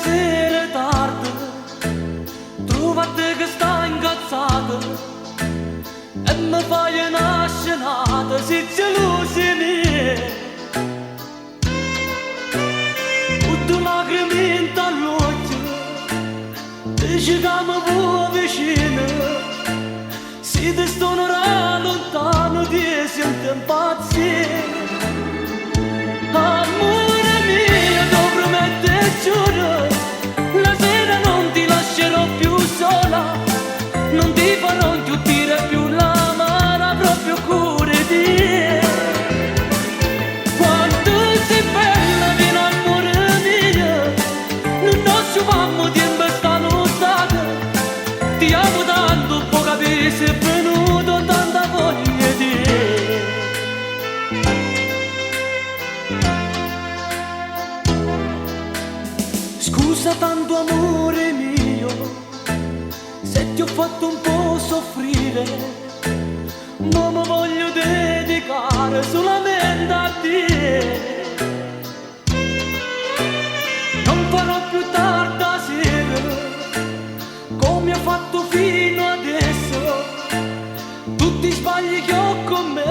sera tardi, trovate che sta incazzata e mi fai una scenata, si gelosi mie. Tutte lacrime in t'all'occhio, dici che mi vuoi vicino, se ti sto lontano ti sento impazzire. Amore mio, ti prometto e giuro, la sera non ti lascerò più sola, non ti farò inghiottire più l'amara, proprio cura di te. Quando sei bella vieni amore mio, non ci fammo tempo sta nostalgia, ti amo tanto, può capire se è venuto tanta voglia di te. Scusa tanto amore mio, se ti ho fatto un po' soffrire, ma mi voglio dedicare solamente a te. Non farò più tarda sera, come ho fatto fino adesso, tutti i sbagli che ho commesso